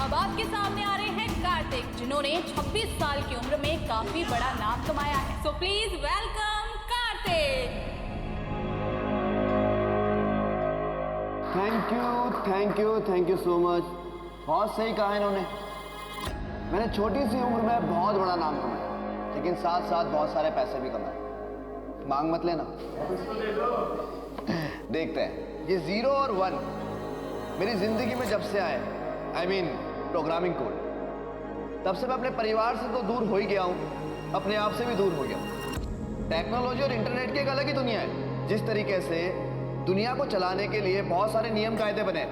अब आपके सामने आ रहे हैं कार्तिक, जिन्होंने 26 साल की उम्र में काफी बड़ा नाम कमाया है। So please welcome Kartik. Thank you so much. बहुत सही कहा इन्होंने। मैंने छोटी सी उम्र में बहुत बड़ा नाम कमाया, लेकिन साथ साथ बहुत सारे पैसे भी कमाए। मांग मत लेना। देखते हैं ये 0 और 1 मेरी जिंदगी में जब से आए, I mean प्रोग्रामिंग कोड, तब से मैं अपने परिवार से तो दूर हो ही गया हूं, अपने आप से भी दूर हो गया हूं। टेक्नोलॉजी और इंटरनेट की एक अलग ही दुनिया है। जिस तरीके से दुनिया को चलाने के लिए बहुत सारे नियम कायदे बने,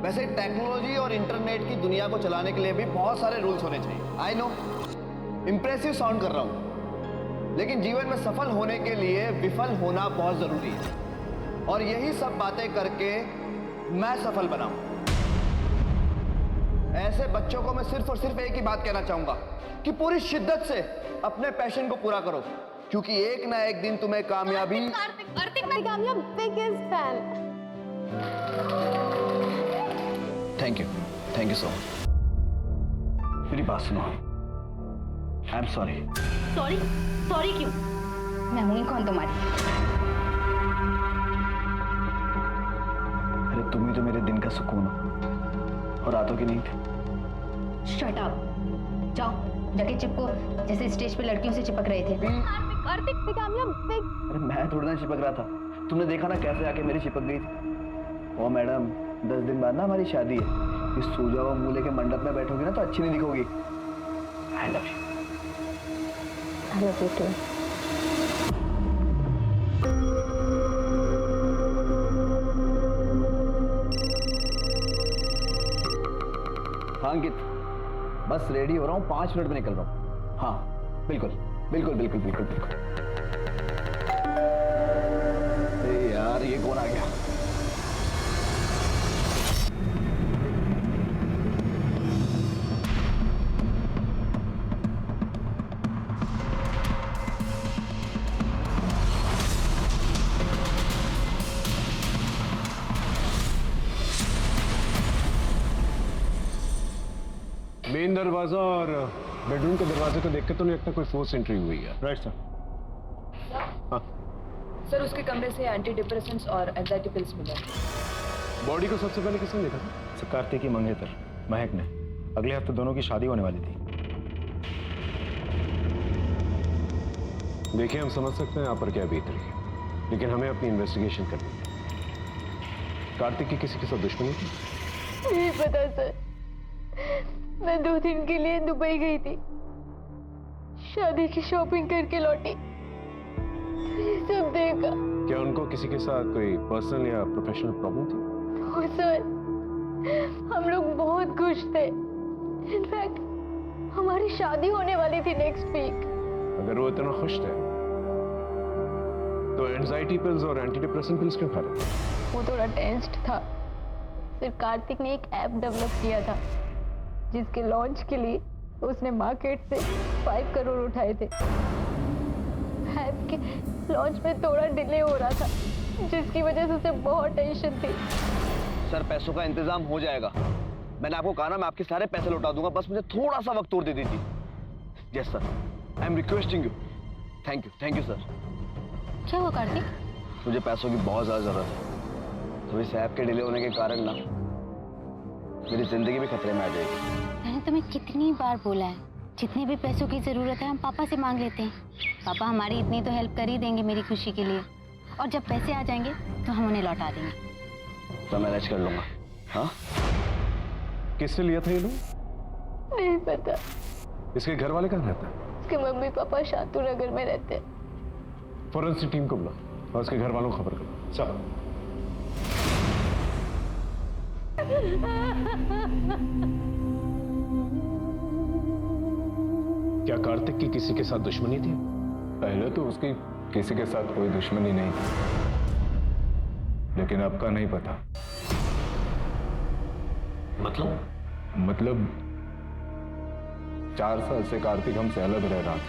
वैसे टेक्नोलॉजी और इंटरनेट की दुनिया को चलाने के लिए भी बहुत सारे रूल्स होने चाहिए। आई नो इंप्रेसिव साउंड कर रहा हूं, लेकिन जीवन में सफल होने के लिए विफल होना बहुत जरूरी है, और यही सब बातें करके मैं सफल बना हूं। ऐसे बच्चों को मैं सिर्फ और सिर्फ एक ही बात कहना चाहूंगा कि पूरी शिद्दत से अपने पैशन को पूरा करो, क्योंकि एक ना एक दिन तुम्हें कामयाबी। कार्तिक मैं biggest fan. Thank you so much. मेरी बात सुनो। I am sorry. सॉरी क्यों? मैं हूं कौन तुम्हारी? अरे तुम ही तो मेरे दिन का सुकून हो और रातों की नींद। Shut up. जाओ जाके चिपको, जैसे स्टेज पे लड़कियों से चिपक रहे थे। कार्तिक अरे मैं थोड़ा ना चिपक रहा था, तुमने देखा ना कैसे आके मेरी चिपक गई थी। ओ मैडम, 10 दिन बाद ना हमारी शादी है। इस सूजा हुआ मूले के मंडप में बैठोगी ना तो अच्छी नहीं दिखोगी। I love you too. हाँ अंकित, बस रेडी हो रहा हूँ, 5 मिनट में निकल रहा हूँ। हाँ बिल्कुल। अरे यार ये कौन आ गया? मेन दरवाजा और बेडरूम के दरवाजे को देख के तो नहीं लगता कोई फोर्स एंट्री हुई है। Right sir. हाँ सर, उसके कमरे से एंटी डिप्रेसेंट्स और एंजाइटी पिल्स मिले। बॉडी को सबसे पहले किसने देखा था? सर कार्तिक की मंगेतर महक ने। अगले हफ्ते दोनों की शादी होने वाली थी। देखिए हम समझ सकते हैं यहाँ पर क्या बीत रही है, लेकिन हमें अपनी इन्वेस्टिगेशन करनी है। कार्तिक की किसी के साथ दुश्मनी थी? नहीं पता सर, मैं 2 दिन के लिए दुबई गई थी, शादी की शॉपिंग करके लौटी, ये सब देखा। क्या उनको किसी के साथ कोई पर्सनल या प्रोफेशनल प्रॉब्लम थी? ओ सर, हम लोग बहुत खुश थे। इनफैक्ट हमारी शादी होने वाली थी नेक्स्ट वीक। अगर वो इतना खुश थे तो एंजाइटी पिल्स और एंटी डिप्रेसेंट पिल्स क्यों खा रहे थे? वो थोड़ा टेंस्ड था। फिर कार्तिक ने एक ऐप डेवलप किया था, जिसके लॉन्च के लिए उसने मार्केट से 5 करोड़ उठाए थे। ऐप के लॉन्च में थोड़ा डिले हो रहा था, जिसकी वजह से उसे बहुत टेंशन थी। सर पैसों का इंतजाम हो जाएगा। मैंने आपको कहा ना, मैं आपके सारे पैसे लौटा दूंगा, बस मुझे थोड़ा सा वक्त और दे दीजिए। Yes sir, I am requesting you. Thank you sir. क्या हुआ कार्तिक? मुझे पैसों की बहुत ज्यादा जरूरत है, तो इस ऐप के डिले होने के कारण ना मेरी जिंदगी भी खतरे में आ जाएगी। मैंने तुम्हें कितनी बार बोला है, जितने भी पैसों की जरूरत है हम पापा से मांग लेते हैं। पापा हमारी इतनी तो हेल्प कर ही देंगे मेरी खुशी के लिए, और जब पैसे आ जाएंगे तो हम उन्हें लौटा देंगे। तो मैनेज कर लूंगा। हाँ किससे लिया था ये लोग? नहीं पता। इसके घर वाले कहाँ रहते हैं? उसके मम्मी पापा शातू नगर में रहते हैं। फॉरेंसिक टीम को बुलाओ और उसके घर वालों को खबर करो। चलो। क्या कार्तिक की किसी के साथ दुश्मनी थी? पहले तो उसकी किसी के साथ कोई दुश्मनी नहीं थी, लेकिन अब का नहीं पता। मतलब 4 साल से कार्तिक हमसे अलग रह रहा था।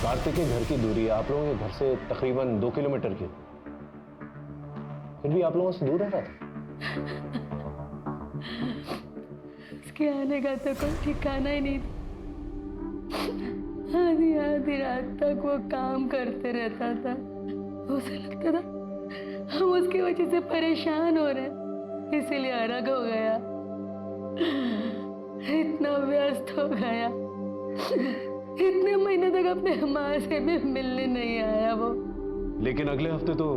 कार्तिक के घर की दूरी आप लोगों के घर से तकरीबन 2 किलोमीटर की, फिर भी आप लोगों से दूर रह रहा था। उसके आने का तो कोई ठिकाना ही नहीं था। आधी आधी रात तक वो काम करते रहता था। उसे लगता था हम उसकी वजह से परेशान हो रहे हैं, इसीलिए अलग हो गया। इतना व्यस्त हो गया, इतने महीने तक अपने माँ से भी मिलने नहीं आया वो। लेकिन अगले हफ्ते तो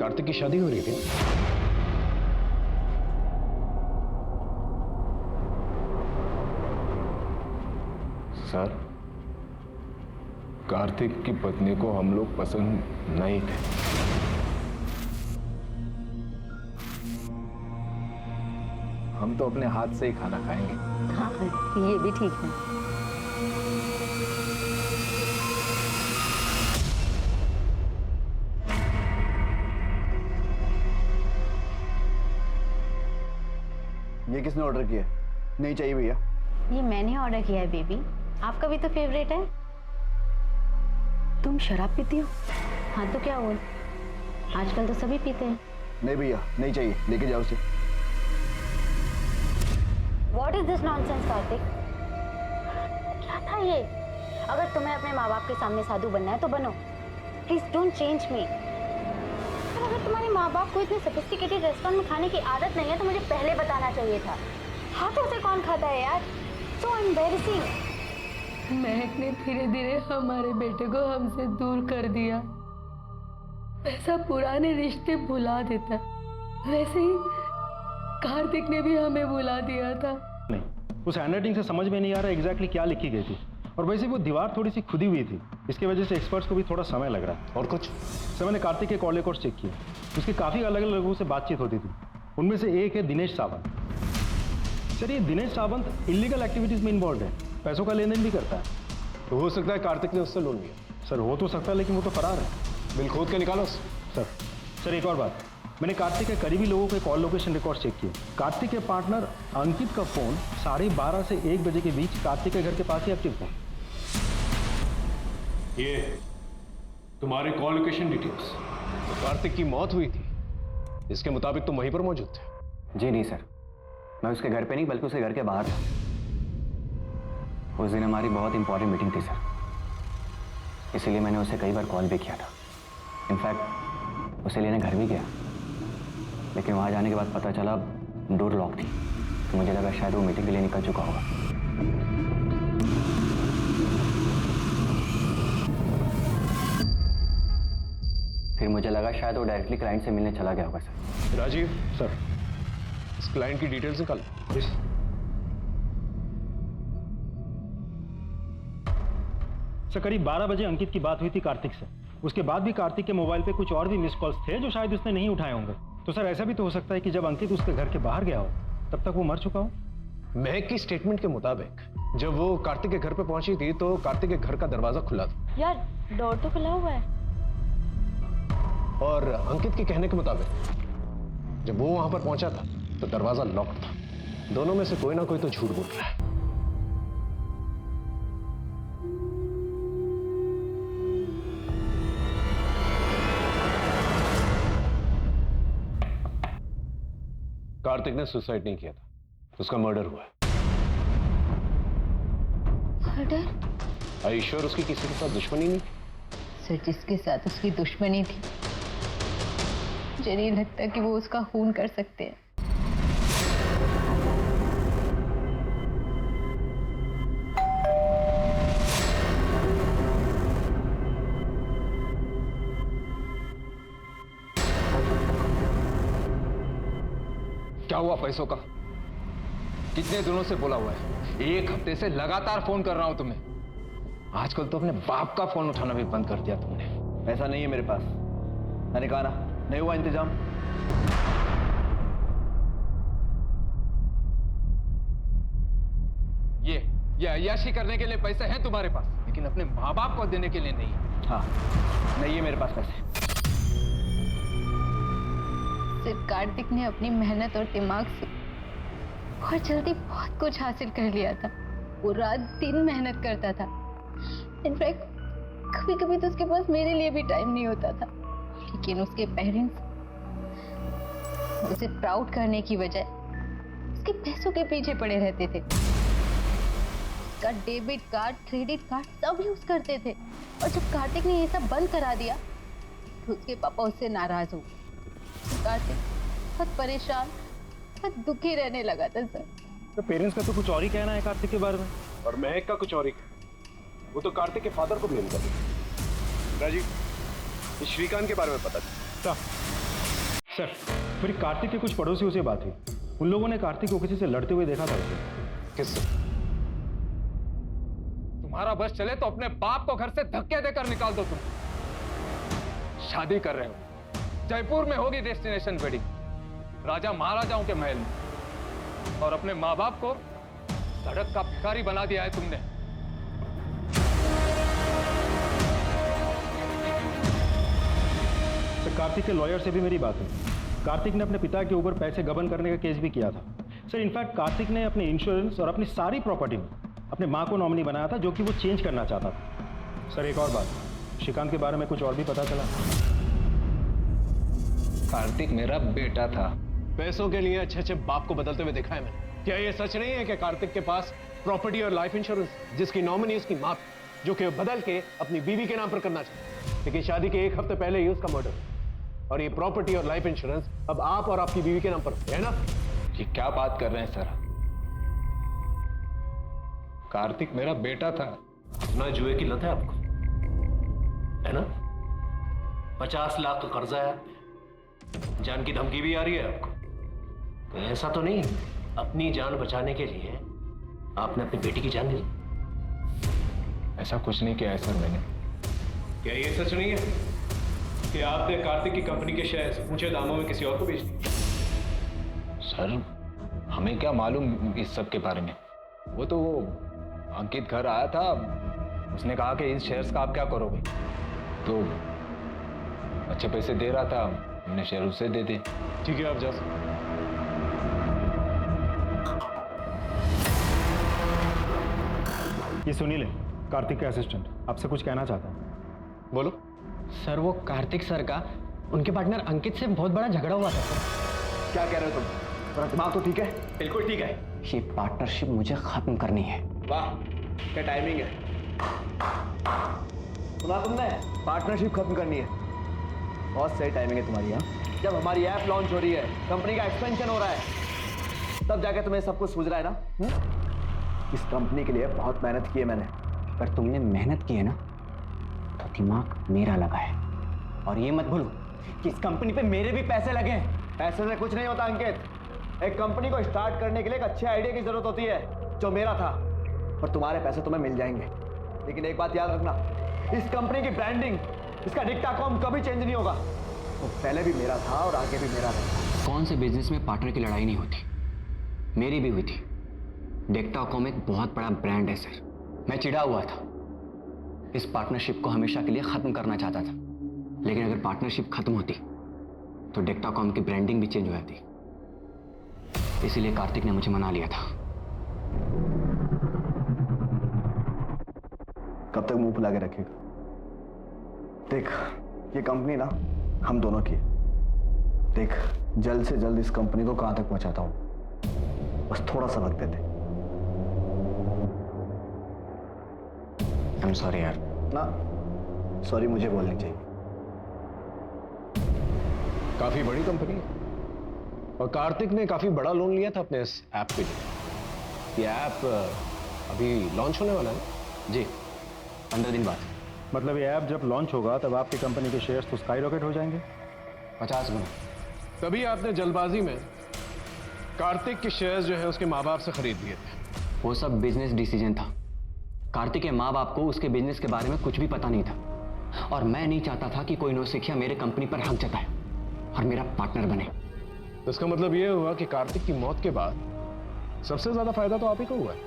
कार्तिक की शादी हो रही थी। सर, कार्तिक की पत्नी को हम लोग पसंद नहीं थे। हम तो अपने हाथ से ही खाना खाएंगे। हाँ, ये भी ठीक है। ये किसने ऑर्डर किया? नहीं चाहिए भैया। ये मैंने ऑर्डर किया है बेबी, आपका भी तो फेवरेट है। तुम शराब पीती हो? हाँ तो क्या हुआ, आजकल तो सभी पीते हैं। नहीं भैया, नहीं चाहिए, लेके जाओ उसे। What is this nonsense, Kartik? क्या था ये? अगर तुम्हें अपने माँ बाप के सामने साधु बनना है तो बनो, प्लीज डोंट चेंज मी। पर अगर तुम्हारे माँ बाप को इतने सोफिस्टिकेटेड रेस्टोरेंट में खाने की आदत नहीं है तो मुझे पहले बताना चाहिए था। हाथों से कौन खाता है यार, so embarrassing। महक ने धीरे धीरे हमारे बेटे को हमसे दूर कर दिया। वैसा पुराने रिश्ते भुला देता, वैसे ही कार्तिक ने भी हमें भुला दिया था। नहीं, उस हैंडराइटिंग से समझ में नहीं आ रहा एग्जैक्टली क्या लिखी गई थी। और वैसे वो दीवार थोड़ी सी खुदी हुई थी, इसकी वजह से एक्सपर्ट्स को भी थोड़ा समय लग रहा है। और कुछ? सर, मैंने कार्तिक के कॉल रिकॉर्ड्स चेक किए, उसकी काफ़ी अलग अलग लोगों से बातचीत होती थी। उनमें से एक है दिनेश सावंत। सर, ये दिनेश सावंत इलीगल एक्टिविटीज़ में इन्वॉल्व है, पैसों का लेन देन भी करता है। तो हो सकता है कार्तिक ने उससे लोन लिया। सर, हो तो सकता है, लेकिन वो तो फरार है। बिल खोद के निकालो उसे। सर एक और बात, मैंने कार्तिक के करीबी लोगों के कॉल लोकेशन रिकॉर्ड चेक किए। कार्तिक के पार्टनर अंकित का फोन 12:30 से 1 बजे के बीच कार्तिक के घर के पास ही एक्टिव था। ये तुम्हारे कॉल लोकेशन डिटेल्स। तो कार्तिक की मौत हुई थी, इसके मुताबिक तुम वहीं पर मौजूद थे। जी नहीं सर, मैं उसके घर पे नहीं बल्कि उसके घर के बाहर था। उस दिन हमारी बहुत इंपॉर्टेंट मीटिंग थी सर, इसीलिए मैंने उसे कई बार कॉल भी किया था। इनफैक्ट उसे लेने घर भी गया, लेकिन वहाँ जाने के बाद पता चला डोर लॉक थी, तो मुझे लगा शायद वो मीटिंग के लिए निकल चुका होगा। फिर मुझे लगा शायद वो डायरेक्टली क्लाइंट से मिलने चला गया होगा सर। राजीव सर, इस क्लाइंट की डिटेल्स निकालो। सर, करीब 12 बजे अंकित की बात हुई थी कार्तिक से। उसके बाद भी कार्तिक के मोबाइल पे कुछ और भी मिस कॉल्स थे जो शायद उसने नहीं उठाए होंगे। तो सर, ऐसा भी तो हो सकता है कि जब अंकित उसके घर के बाहर गया हो तब तक वो मर चुका हो। महक की स्टेटमेंट के मुताबिक जब वो कार्तिक के घर पे पहुंची थी तो कार्तिक के घर का दरवाजा खुला था। यार, डोर तो खुला हुआ है। और अंकित के कहने के मुताबिक जब वो वहां पर पहुंचा था तो दरवाजा लॉक था। दोनों में से कोई ना कोई तो झूठ बोल रहा है। कार्तिक ने सुसाइड नहीं किया था, उसका मर्डर हुआ है। मर्डर? आई श्योर उसकी किसी के साथ दुश्मनी नहीं? सर, जिसके साथ उसकी दुश्मनी थी, मुझे नहीं लगता कि वो उसका खून कर सकते हैं। क्या हुआ पैसों का? कितने दिनों से बोला हुआ है, 1 हफ्ते से लगातार फोन कर रहा हूं तुम्हें। आजकल तो अपने बाप का फोन उठाना भी बंद कर दिया तुमने। पैसा नहीं है मेरे पास, मैंने कहा ना, नहीं हुआ इंतजाम। ये अय्याशी करने के लिए पैसे हैं तुम्हारे पास, लेकिन अपने माँ बाप को देने के लिए नहीं। हाँ, नहीं है मेरे पास पैसे। सिर्फ कार्तिक ने अपनी मेहनत और दिमाग से बहुत जल्दी बहुत कुछ हासिल कर लिया था। वो रात दिन मेहनत करता था। इनफैक्ट कभी कभी तो उसके पास मेरे लिए भी टाइम नहीं होता था, लेकिन उसके पेरेंट्स उसे प्राउड करने की बजाय उसके पैसों के पीछे पड़े रहते थे। उसका डेबिट कार्ड, क्रेडिट कार्ड सब यूज करते थे। और जब कार्तिक ने ये सब बंद करा दिया तो उसके पापा उससे नाराज हो गए। कार्तिक बहुत परेशान, बहुत दुखी रहने लगा था सर। तो पेरेंट्स का तो कुछ और ही कहना है कार्तिक के बारे में। और महक का कुछ और ही कहना। वो तो कार्तिक के फादर को ब्लेम कर रही है। राजीव, इस श्रीकांत के बारे में पता चला? सर, मेरी कार्तिक के कुछ पड़ोसियों से बात हुई। उन लोगों ने कार्तिक को किसी से लड़ते हुए देखा था उसे। किससे? तुम्हारा बस चले तो अपने बाप को घर से धक्के देकर निकाल दो। तुम शादी कर रहे हो, जयपुर में होगी डेस्टिनेशन वेडिंग, राजा महाराजाओं के महल में, और अपने माँ बाप को सड़क का भिखारी बना दिया है तुमने। सर, कार्तिक के लॉयर से भी मेरी बात हुई। कार्तिक ने अपने पिता के ऊपर पैसे गबन करने का केस भी किया था। सर, इनफैक्ट कार्तिक ने अपने इंश्योरेंस और अपनी सारी प्रॉपर्टी में अपने माँ को नॉमिनी बनाया था, जो कि वो चेंज करना चाहता था। सर, एक और बात, श्रीकांत के बारे में कुछ और भी पता चला? कार्तिक मेरा बेटा था। पैसों के लिए अच्छे अच्छे बाप को बदलते हुए देखा है मैंने। क्या ये सच नहीं है कि कार्तिक के पास प्रॉपर्टी और लाइफ इंश्योरेंस, जिसकी नॉमिनी उसकी मां, जो कि बदल के अपनी बीवी के नाम पर करना चाहता, लेकिन शादी के एक हफ्ते पहले ही उसका मर्डर, और ये प्रॉपर्टी और लाइफ इंश्योरेंस अब आप और आपकी बीवी के नाम पर है ना? ये क्या बात कर रहे हैं सर? कार्तिक मेरा बेटा था। ना जुए की लत है आपको, है ना? 50 लाख का कर्जा है, जान की धमकी भी आ रही है आपको। तो ऐसा तो नहीं अपनी जान बचाने के लिए आपने अपनी बेटी की जान ली? ऐसा कुछ नहीं किया है सर मैंने। क्या ये सच नहीं है कि आपने कार्तिक की कंपनी के शेयर्स ऊंचे दामों में किसी और को बेच दिए? सर, हमें क्या मालूम इस सब के बारे में। वो तो अंकित घर आया था, उसने कहा कि इस शेयर्स का आप क्या करोगे, तो अच्छे पैसे दे रहा था, हमने शेयर उससे दे दे। ठीक है, आप जा सकते। ये सुनील है, कार्तिक का असिस्टेंट, आपसे कुछ कहना चाहता है। बोलो। सर, वो कार्तिक सर का उनके पार्टनर अंकित से बहुत बड़ा झगड़ा हुआ था सर। क्या कह रहे हो तुम? तुम्हारा दिमाग तो ठीक है? बिल्कुल ठीक है। ये पार्टनरशिप मुझे खत्म करनी है। वाह, क्या टाइमिंग है। सुना तुमने? पार्टनरशिप खत्म करनी है। बहुत सही टाइमिंग है तुम्हारी। यहाँ जब हमारी ऐप लॉन्च हो रही है, कंपनी का एक्सपेंशन हो रहा है, तब जाके तुम्हें सब कुछ सूझ रहा है ना? इस कंपनी के लिए बहुत मेहनत की है मैंने। पर तुमने मेहनत की है ना, तो दिमाग मेरा लगा है। और ये मत भूलो कि इस कंपनी पे मेरे भी पैसे लगे हैं। पैसे से कुछ नहीं होता अंकित। एक कंपनी को स्टार्ट करने के लिए एक अच्छे आइडिया की जरूरत होती है, जो मेरा था। और तुम्हारे पैसे तुम्हें मिल जाएंगे, लेकिन एक बात याद रखना, इस कंपनी की ब्रांडिंग, इसका डिक्टाकॉम कभी चेंज नहीं होगा। वो पहले भी मेरा था और आगे भी मेरा रहेगा। कौन से बिजनेस में पार्टनर की लड़ाई नहीं होती? मेरी भी हुई थी। डिक्टाकॉम एक बहुत बड़ा ब्रांड है सर। मैं चिढ़ा हुआ था, इस पार्टनरशिप को हमेशा के लिए खत्म करना चाहता था। लेकिन अगर पार्टनरशिप खत्म होती तो डिक्टाकॉम की ब्रांडिंग भी चेंज हो जाती। इसीलिए कार्तिक ने मुझे मना लिया था। कब तक मुंह फुला के रखेगा? देख, ये कंपनी ना हम दोनों की है। देख, जल्द से जल्द इस कंपनी को कहां तक पहुंचाता हूं, बस थोड़ा सा वक्त दे दे। आई एम सॉरी यार। ना, सॉरी मुझे बोलनी चाहिए। काफी बड़ी कंपनी है, और कार्तिक ने काफी बड़ा लोन लिया था अपने इस ऐप के लिए। ये ऐप अभी लॉन्च होने वाला है जी, 15 दिन बाद। मतलब ये ऐप जब लॉन्च होगा तब आपकी कंपनी के शेयर्स तो स्काई रॉकेट हो जाएंगे 50 गुना। तभी आपने जल्दबाजी में कार्तिक के शेयर्स जो है उसके माँ बाप से खरीद लिए थे। वो सब बिजनेस डिसीजन था। कार्तिक के माँ बाप को उसके बिजनेस के बारे में कुछ भी पता नहीं था, और मैं नहीं चाहता था कि कोई नौसिखिया मेरे कंपनी पर हक जताए और मेरा पार्टनर बने। तो इसका मतलब ये हुआ कि कार्तिक की मौत के बाद सबसे ज्यादा फायदा तो आप ही को हुआ है,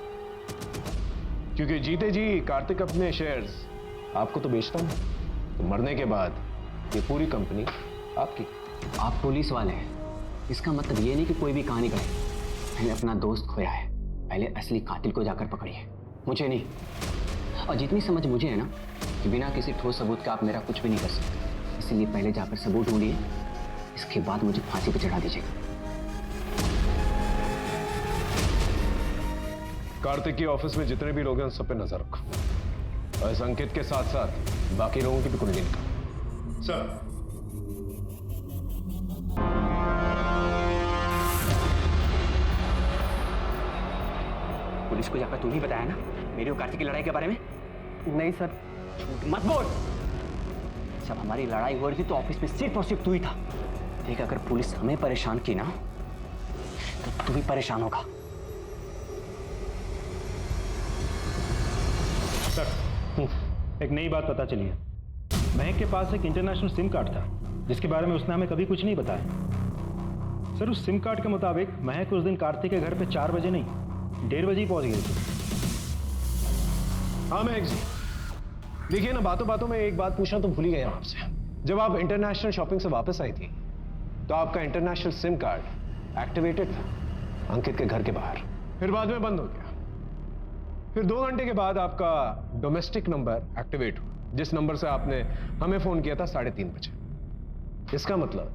क्योंकि जीते जी कार्तिक अपने शेयर्स आपको तो बेचता नहीं, तो मरने के बाद ये पूरी कंपनी आपकी। आप पुलिस वाले हैं, इसका मतलब ये नहीं कि कोई भी कहानी कहे। मैंने अपना दोस्त खोया है, पहले असली कातिल को जाकर पकड़िए, मुझे नहीं। और जितनी समझ मुझे है ना कि बिना किसी ठोस सबूत के आप मेरा कुछ भी नहीं कर सकते, इसलिए पहले जाकर सबूत ढूंढिए, इसके बाद मुझे फांसी पर चढ़ा दीजिएगा। कार्तिक की ऑफिस में जितने भी लोग हैं उन सब पे नजर रखो और इस अंकित के साथ साथ बाकी लोगों की भी कुंडली निकालो। सर। पुलिस को जाकर तू नहीं बताया ना मेरी और कार्तिक की लड़ाई के बारे में? नहीं सर। मत बोल। जब हमारी लड़ाई हो रही थी तो ऑफिस में सिर्फ और सिर्फ तू ही था। देख, अगर पुलिस हमें परेशान की ना तो तू भी परेशान होगा। सर, एक नई बात पता चली है। महक के पास एक इंटरनेशनल सिम कार्ड था जिसके बारे में उसने हमें कभी कुछ नहीं बताया। सर, उस सिम कार्ड के मुताबिक महक उस दिन कार्तिक के घर पे 4 बजे नहीं 1:30 बजे ही पहुंच गई थी। हाँ महक जी, देखिए ना, बातों बातों में एक बात पूछना तो भूल ही गया आपसे। जब आप इंटरनेशनल शॉपिंग से वापस आई थी तो आपका इंटरनेशनल सिम कार्ड एक्टिवेटेड था अंकित के घर के बाहर, फिर बाद में बंद हो गया। फिर 2 घंटे के बाद आपका डोमेस्टिक नंबर एक्टिवेट हुआ, जिस नंबर से आपने हमें फोन किया था 3:30 बजे। इसका मतलब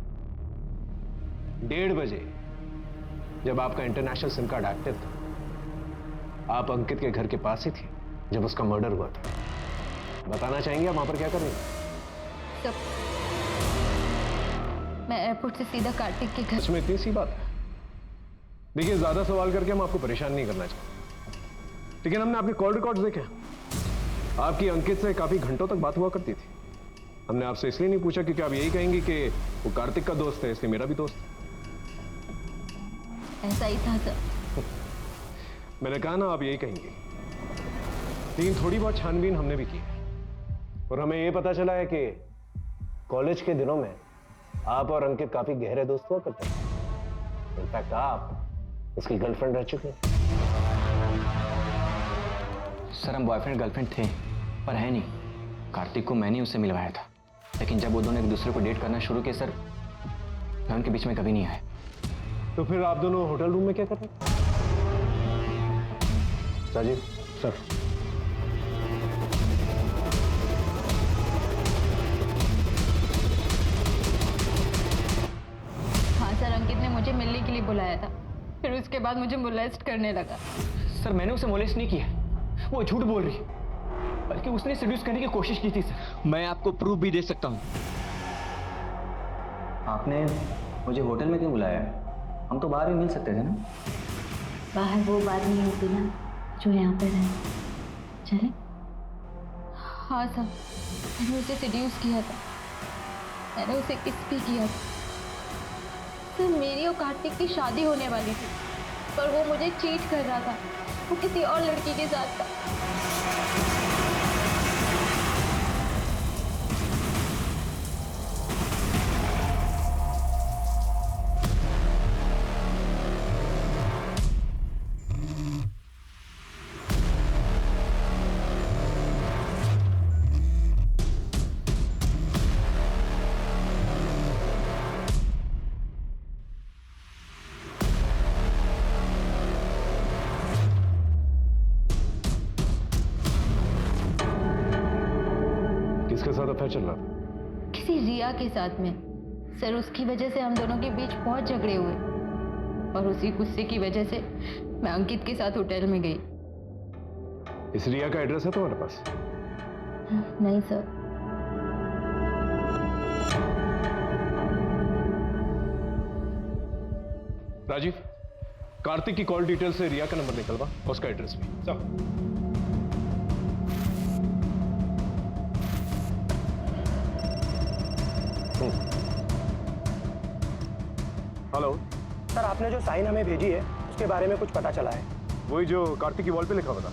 1:30 बजे जब आपका इंटरनेशनल सिम कार्ड एक्टिव था, आप अंकित के घर के पास ही थी जब उसका मर्डर हुआ था। बताना चाहेंगे आप वहां पर क्या कर रही हैं? सब मैं एयरपोर्ट से सीधा कार्तिक के घर। इसमें इतनी सी बात है। देखिए, ज्यादा सवाल करके हम आपको परेशान नहीं करना चाहते, लेकिन हमने आपके कॉल रिकॉर्ड्स देखे। आपकी अंकित से काफी घंटों तक बात हुआ करती थी। हमने आपसे इसलिए नहीं पूछा क्योंकि आप यही कहेंगी कि वो कार्तिक का दोस्त है, इसलिए मेरा भी दोस्त है। ऐसा ही था सर। मैंने कहा ना, आप यही कहेंगी। लेकिन थोड़ी बहुत छानबीन हमने भी की है और हमें यह पता चला है कि कॉलेज के दिनों में आप और अंकित काफी गहरे दोस्त हुआ करते हैं। इनफैक्ट आप उसकी गर्लफ्रेंड रह चुके हैं। सर, हम बॉयफ्रेंड गर्लफ्रेंड थे पर है नहीं। कार्तिक को मैंने उससे मिलवाया था, लेकिन जब वो दोनों एक दूसरे को डेट करना शुरू किए सर, मैं उनके बीच में कभी नहीं आया। तो फिर आप दोनों होटल रूम में क्या कर रहे थे? राजीव सर, हाँ सर, अंकित ने मुझे मिलने के लिए बुलाया था, फिर उसके बाद मुझे मोलेस्ट करने लगा। सर, मैंने उसे मोलेस्ट नहीं किया, वो झूठ बोल रही है, बल्कि उसने सेड्यूस करने की कोशिश की थी सर। मैं आपको प्रूफ भी दे सकता हूँ। आपने मुझे होटल में क्यों बुलाया? हम तो बाहर भी मिल सकते थे ना। बाहर वो बात नहीं होती ना जो यहाँ पर है। चले? हाँ सर, मैंने उसे सेड्यूस किया था, मैंने उसे किस भी किया था। सर, मेरी और कार्तिक की शादी होने वाली थी, पर वो मुझे चीट कर रहा था। वो किसी और लड़की के साथ था। किसके साथ अफेयर चल रहा था? किसी रिया के साथ में। सर, उसकी वजह से हम दोनों के बीच बहुत झगड़े हुए और उसी गुस्से की वजह से मैं अंकित के साथ होटल में गई। इस रिया का एड्रेस है तुम्हारे पास? नहीं सर। राजीव, कार्तिक की कॉल डिटेल से रिया का नंबर निकलवा, उसका एड्रेस भी। हेलो सर, आपने जो साइन हमें भेजी है उसके बारे में कुछ पता चला है? वही जो कार्तिक की वॉल पे लिखा हुआ था।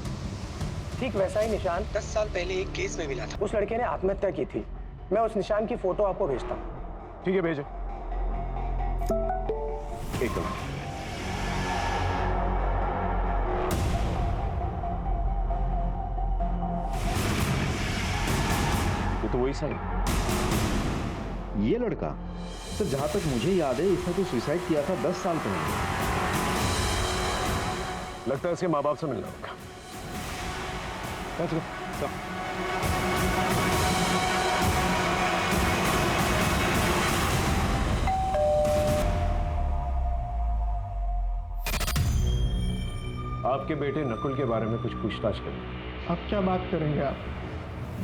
ठीक वैसा ही निशान 10 साल पहले एक केस में मिला था। उस लड़के ने आत्महत्या की थी। मैं उस निशान की फोटो आपको भेजता हूँ। ठीक है, भेजो। एक मिनट। ये तो वही साइन। ये लड़का सर, जहां तक मुझे याद है इसने तो सुसाइड किया था 10 साल पहले। लगता है इसके माँ बाप से मिलना होगा। Let's go. आपके बेटे नकुल के बारे में कुछ पूछताछ करें। अब क्या बात करेंगे आप?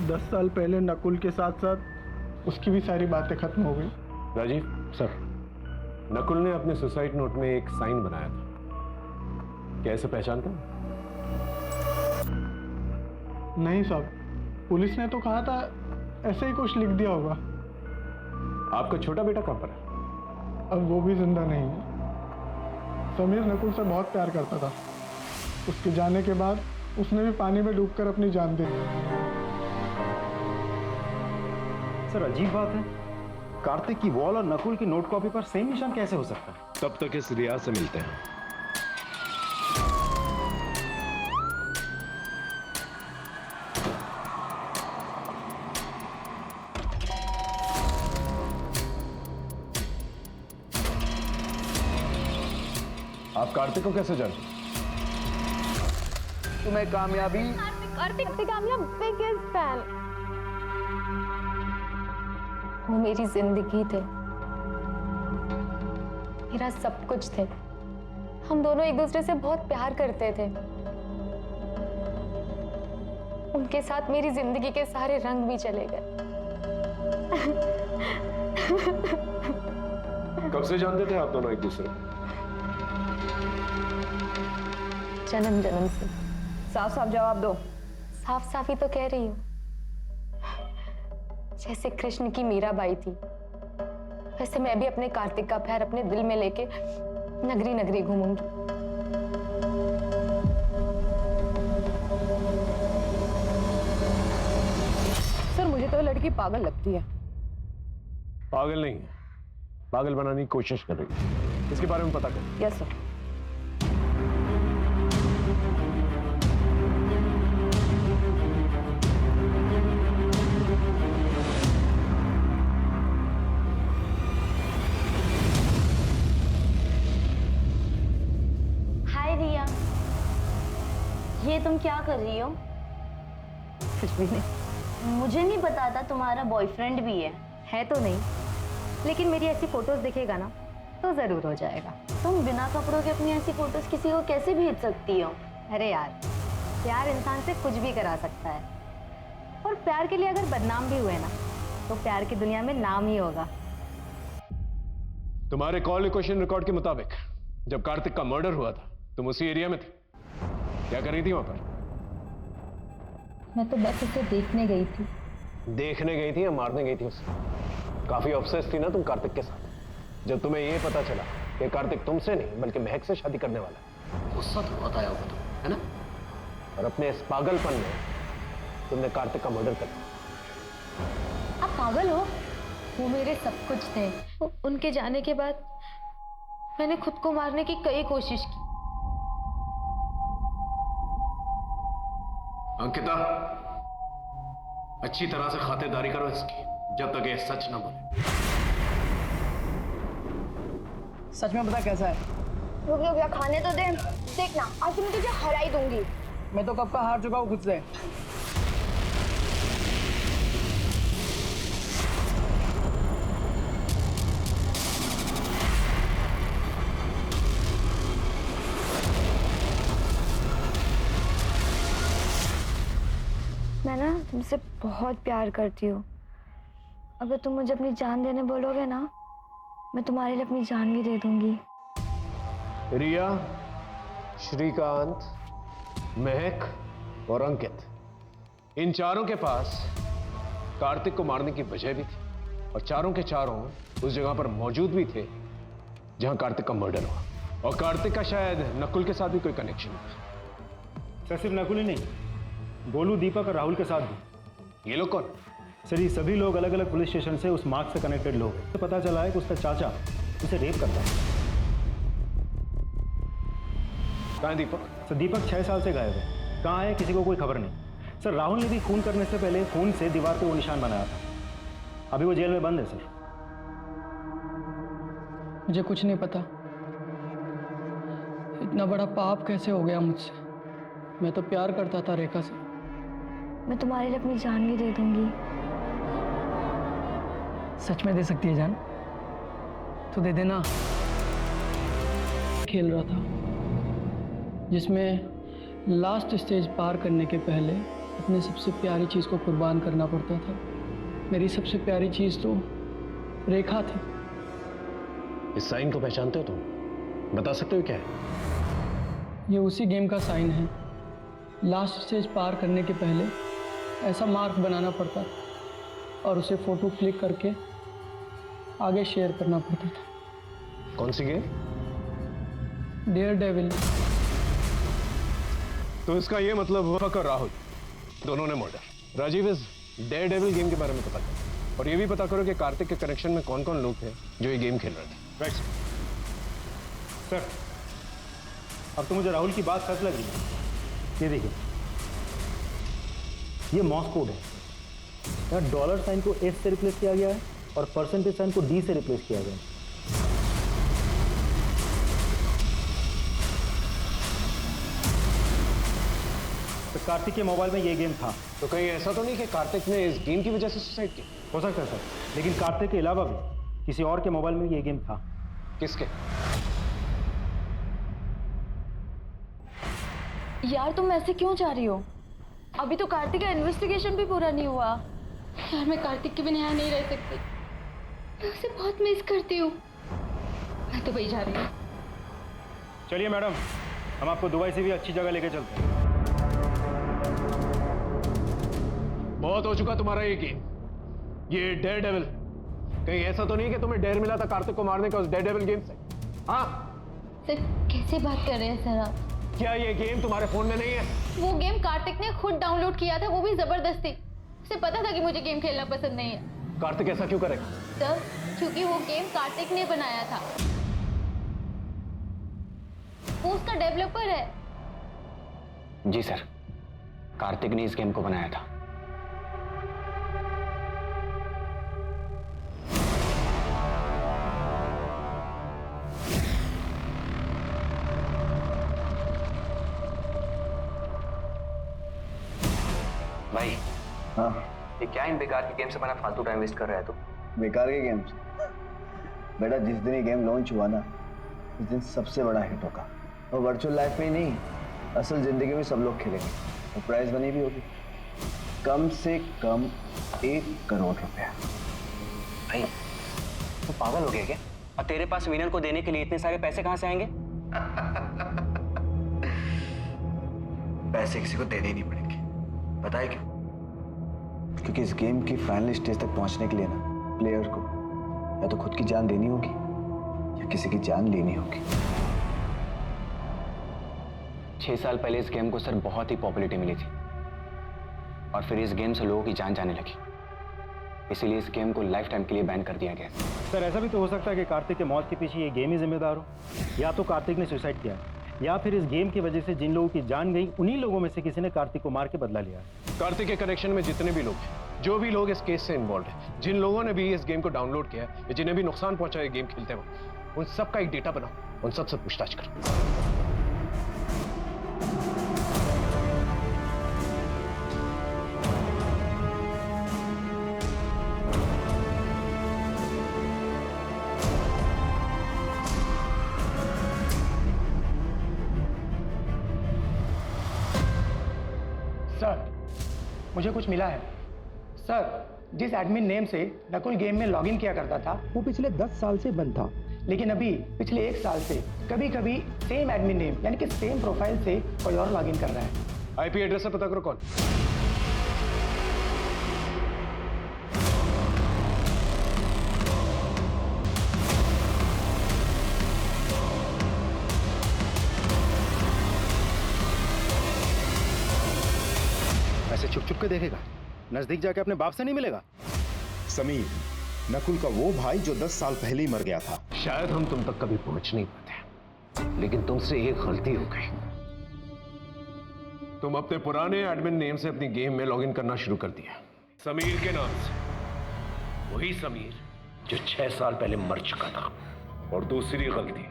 10 साल पहले नकुल के साथ साथ उसकी भी सारी बातें खत्म हो गई। राजीव सर, नकुल ने अपने सुसाइड नोट में एक साइन बनाया था, क्या ऐसे पहचानते हैं? नहीं साहब, पुलिस ने तो कहा था ऐसे ही कुछ लिख दिया होगा। आपका छोटा बेटा कहाँ पर है? अब वो भी जिंदा नहीं है। समीर नकुल से बहुत प्यार करता था। उसके जाने के बाद उसने भी पानी में डूबकर अपनी जान दे दी। सर अजीब बात है, कार्तिक की वॉल और नकुल की नोट कॉपी पर सेम निशान कैसे हो सकता है? तब तक इस रियाज से मिलते हैं। आप कार्तिक को कैसे जानते? तुम्हें कामयाबी कार्तिक कामयाब बिगेस्ट फैन। वो मेरी जिंदगी थे, मेरा सब कुछ थे। हम दोनों एक दूसरे से बहुत प्यार करते थे। उनके साथ मेरी जिंदगी के सारे रंग भी चले गए। कब से जानते थे आप दोनों एक दूसरे को? जन्म जन्म से। साफ साफ जवाब दो। साफ साफ ही तो कह रही हूँ। जैसे कृष्ण की मीराबाई थी, वैसे मैं भी अपने कार्तिक का प्यार अपने दिल में लेके नगरी नगरी घूमूंगी। सर मुझे तो लड़की पागल लगती है। पागल नहीं है, पागल बनाने की कोशिश कर रही है। इसके बारे में पता कर। Yes sir. ये तुम क्या कर रही हो? कुछ भी नहीं। मुझे नहीं पता था तुम्हारा बॉयफ्रेंड भी है तो नहीं, लेकिन मेरी ऐसी फोटोज दिखेगा ना तो जरूर हो जाएगा। तुम बिना कपड़ों के अपनी ऐसी फोटोज किसी को कैसे भेज सकती हो? अरे यार, प्यार इंसान से कुछ भी करा सकता है, और प्यार के लिए अगर बदनाम भी हुए ना तो प्यार की दुनिया में नाम ही होगा। तुम्हारे कॉल लोकेशन रिकॉर्ड के मुताबिक जब कार्तिक का मर्डर हुआ था तुम उसी एरिया में थे। क्या कर रही थी वहां पर? मैं तो बस उसे देखने गई थी। देखने गई थी या मारने गई थी उसे? काफी ऑब्सेस थी ना तुम कार्तिक के साथ। जब तुम्हें ये पता चला कि कार्तिक तुमसे नहीं बल्कि महक से शादी करने वाला है, गुस्सा तो बहुत आया होगा तुम, है ना? और अपने इस पागलपन में तुमने कार्तिक का मर्डर कर दिया। आप पागल हो? वो मेरे सब कुछ थे। उनके जाने के बाद मैंने खुद को मारने की कई कोशिश की। अंकिता, अच्छी तरह से खातिरदारी करो इसकी, जब तक ये सच ना बोले। सच में बता कैसा है? रुक रुक, खाने तो दे। देखना आज मैं तुझे हरा ही दूंगी। मैं तो कब का हार चुका हूँ खुद से। मैं ना तुमसे बहुत प्यार करती हूँ। अगर तुम मुझे अपनी जान देने बोलोगे ना, मैं तुम्हारे लिए अपनी जान भी दे दूंगी। रिया, श्रीकांत, महक और अंकित, इन चारों के पास कार्तिक को मारने की वजह भी थी, और चारों के चारों उस जगह पर मौजूद भी थे जहां कार्तिक का मर्डर हुआ। और कार्तिक का शायद नकुल के साथ भी कोई कनेक्शन था। सर सिर्फ नकुल ही नहीं, गोलू, दीपक और राहुल के साथ भी। ये लोग कौन? सर ये सभी लोग अलग अलग पुलिस स्टेशन से उस मार्ग से कनेक्टेड लोग हैं। तो पता चला है कि उसका चाचा उसे रेप करता है। कहाँ है दीपक? सर दीपक 6 साल से गायब है। कहाँ है किसी को कोई खबर नहीं। सर राहुल ने भी खून करने से पहले खून से दीवार पे वो निशान बनाया था। अभी वो जेल में बंद है। सर मुझे कुछ नहीं पता, इतना बड़ा पाप कैसे हो गया मुझसे। मैं तो प्यार करता था रेखा से। मैं तुम्हारे लिए अपनी जान भी दे दूंगी। सच में दे सकती है जान? तो दे देना। खेल रहा था जिसमें लास्ट स्टेज पार करने के पहले अपने सबसे प्यारी चीज़ को कुर्बान करना पड़ता था। मेरी सबसे प्यारी चीज़ तो रेखा थी। इस साइन को पहचानते हो तुम? बता सकते हो क्या है? ये उसी गेम का साइन है। लास्ट स्टेज पार करने के पहले ऐसा मार्क बनाना पड़ता और उसे फोटो क्लिक करके आगे शेयर करना पड़ता था। कौन सी गेम? Dare devil. तो इसका ये मतलब हुआ और राहुल दोनों ने मर्डर। राजीव, इस डेयर डेविल गेम के बारे में पता करो और ये भी पता करो कि कार्तिक के कनेक्शन में कौन कौन लोग थे जो ये गेम खेल रहे थे। Right sir. अब तो मुझे राहुल की बात सच लग रही है। ये देखिए, ये मॉस कोड है। यहाँ डॉलर साइन को एस से रिप्लेस किया गया है और परसेंटेज साइन को डी से रिप्लेस किया गया है। तो कार्तिक के मोबाइल में ये गेम था। तो कहीं ऐसा तो नहीं कि कार्तिक ने इस गेम की वजह से सुसाइड की? हो सकता है सर, लेकिन कार्तिक के अलावा भी किसी और के मोबाइल में ये गेम था। किसके? यार तुम ऐसे क्यों जा रही हो? अभी तो कार्तिक का इन्वेस्टिगेशन भी पूरा नहीं हुआ। यार मैं कार्तिक के बिना यहाँ नहीं रह सकती। मैं उसे बहुत मिस करती हूँ। मैं तो वही जा रही हूँ। चलिए मैडम, हम आपको दुबई से भी अच्छी जगह लेके चलते हैं। बहुत हो चुका तुम्हारा ये गेम, ये डेयर डेविल। कहीं ऐसा तो नहीं कि तुम्हें डेयर मिला था कार्तिक को मारने का उस डेयर डेविल गेम से? हाँ सर कैसे बात कर रहे हैं सर आप? क्या ये गेम तुम्हारे फोन में नहीं है? वो गेम कार्तिक ने खुद डाउनलोड किया था, वो भी जबरदस्ती। उसे पता था कि मुझे गेम खेलना पसंद नहीं है। कार्तिक ऐसा क्यों करेगा? सर क्योंकि वो गेम कार्तिक ने बनाया था। वो उसका डेवलपर है। जी सर, कार्तिक ने इस गेम को बनाया था। भाई, हाँ ये क्या इन बेकार के गेम से बना फालतू टाइम वेस्ट कर रहा है तू? बेकार के गेम्स? बेटा जिस दिन ये गेम लॉन्च हुआ ना, उस दिन सबसे बड़ा हिट होगा। और वर्चुअल लाइफ में ही नहीं, असल जिंदगी में सब लोग खेलेंगे और प्राइस बनी भी होगी कम से कम 1 करोड़ रुपया। भाई तू पागल हो गया क्या? और तेरे पास विनर को देने के लिए इतने सारे पैसे कहां से आएंगे? पैसे किसी को देने ही नहीं पड़ेंगे। बताए क्यों? क्योंकि इस गेम की फाइनल स्टेज तक पहुंचने के लिए ना, प्लेयर को या तो खुद की जान देनी होगी या किसी की जान लेनी होगी। 6 साल पहले इस गेम को सर बहुत ही पॉपुलैरिटी मिली थी और फिर इस गेम से लोगों की जान जाने लगी। इसीलिए इस गेम को लाइफ टाइम के लिए बैन कर दिया गया। सर ऐसा भी तो हो सकता है कि कार्तिक के मौत के पीछे ये गेम ही जिम्मेदार हो। या तो कार्तिक ने सुसाइड किया या फिर इस गेम की वजह से जिन लोगों की जान गई उन्हीं लोगों में से किसी ने कार्तिक को मार के बदला लिया। कार्तिक के कनेक्शन में जितने भी लोग हैं, जो भी लोग इस केस से इन्वॉल्व हैं, जिन लोगों ने भी इस गेम को डाउनलोड किया या जिन्हें भी नुकसान पहुंचा है गेम खेलते वक्त, उन सब का एक डेटा बनाओ, उन सब से पूछताछ करो। सर मुझे कुछ मिला है। सर जिस एडमिन नेम से नकुल गेम में लॉगिन किया करता था वो पिछले 10 साल से बंद था, लेकिन अभी पिछले 1 साल से कभी कभी सेम एडमिन नेम यानी कि सेम प्रोफाइल से कोई और लॉगिन कर रहा है। आईपी एड्रेस से पता करो कौन। ऐसे छुप छुप के देखेगा, नजदीक जाके अपने बाप से नहीं मिलेगा। समीर, नकुल का वो भाई जो 10 साल पहले ही मर गया था। शायद हम तुम तक कभी पहुंच नहीं पाते, लेकिन तुमसे एक गलती हो गई। तुम अपने पुराने एडमिन नेम से अपनी गेम में लॉगिन करना शुरू कर दिया, समीर के नाम से। वही समीर जो 6 साल पहले मर चुका था। और दूसरी गलती,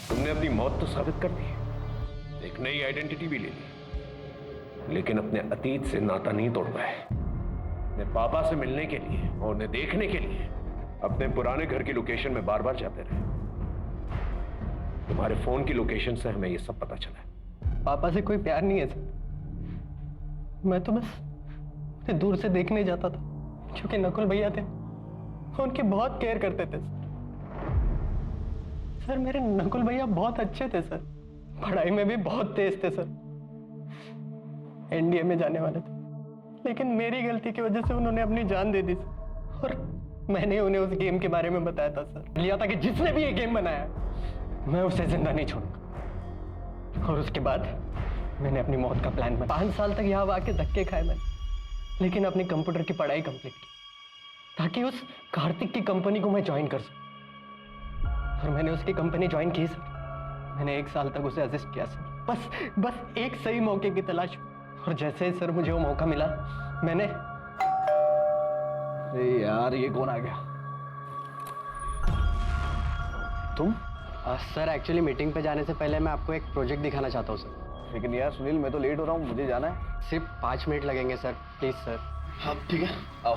तुमने अपनी मौत तो साबित कर दी, एक नई आइडेंटिटी भी ले ली, लेकिन अपने अतीत से नाता नहीं तोड़ पाए। अपने पापा से मिलने के लिए और उन्हें देखने के लिए अपने पुराने घर की लोकेशन में बार बार जाते रहे। तुम्हारे फोन की लोकेशन से हमें यह सब पता चला है। पापा से कोई प्यार नहीं है सर। मैं तो बस उन्हें दूर से देखने जाता था, क्योंकि नकुल भैया थे, उनकी बहुत केयर करते थे सर। मेरे नकुल भैया बहुत अच्छे थे सर, पढ़ाई में भी बहुत तेज थे सर, एनडीए में जाने वाले थे, लेकिन मेरी गलती की वजह से उन्होंने अपनी जान दे दी सर। और मैंने उन्हें उस गेम के बारे में बताया था सर, लिया था कि जिसने भी ये गेम बनाया मैं उसे जिंदा नहीं छोड़ूंगा। और उसके बाद मैंने अपनी मौत का प्लान बनाया। 5 साल तक यहाँ आके धक्के खाए मैंने, लेकिन अपनी कंप्यूटर की पढ़ाई कंप्लीट की ताकि उस कार्तिक की कंपनी को मैं ज्वाइन कर सकूं। और मैंने उसकी कंपनी ज्वाइन की सर। मैंने 1 साल तक उसे असिस्ट किया सर, बस एक सही मौके की तलाश। और जैसे ही सर मुझे वो मौका मिला, मैंने अरे यार, ये कौन आ गया? तुम? सर एक्चुअली मीटिंग पे जाने से पहले मैं आपको एक प्रोजेक्ट दिखाना चाहता हूँ सर। लेकिन यार सुनील, मैं तो लेट हो रहा हूँ, मुझे जाना है। सिर्फ 5 मिनट लगेंगे सर, प्लीज सर। हाँ ठीक है, आओ।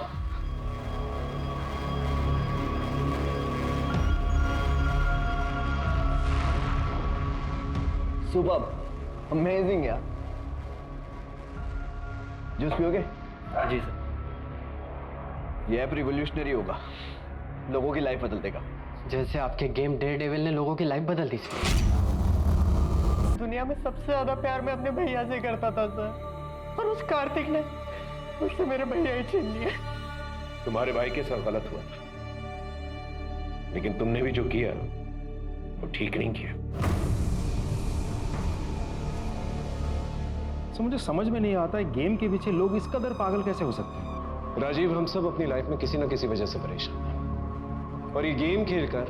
सुपर, अमेजिंग यार। जूस पियोगे? जी सर। ये ऐप रिवोल्यूशनरी होगा, लोगों की लाइफ बदल देगा। जैसे आपके गेम डेयरडेविल ने लोगों की लाइफ बदल दी सर। दुनिया में सबसे ज्यादा प्यार मैं अपने भैया से करता था सर, और उस कार्तिक ने मुझसे मेरे भैया ही छीन लिए। तुम्हारे भाई के साथ गलत हुआ, लेकिन तुमने भी जो किया वो ठीक नहीं किया। तो मुझे समझ में नहीं आता है गेम के पीछे लोग इस कदर पागल कैसे हो सकते हैं। राजीव, हम सब अपनी लाइफ में किसी ना किसी वजह से परेशान हैं, और ये गेम खेलकर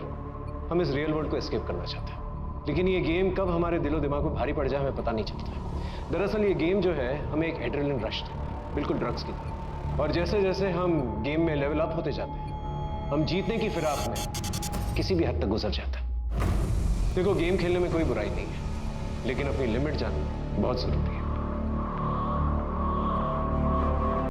हम इस रियल वर्ल्ड को एस्केप करना चाहते हैं। लेकिन ये गेम कब हमारे दिलो दिमाग को भारी पड़ जाए हमें पता नहीं चलता है। दरअसल ये गेम जो है हमें एक एड्रेनलिन रश देता है, बिल्कुल ड्रग्स की तरह। और जैसे जैसे हम गेम में लेवल अप होते जाते हैं, हम जीतने की फिराक में किसी भी हद तक गुजर जाते हैं। देखो, गेम खेलने में कोई बुराई नहीं है, लेकिन अपनी लिमिट जानना बहुत जरूरी है।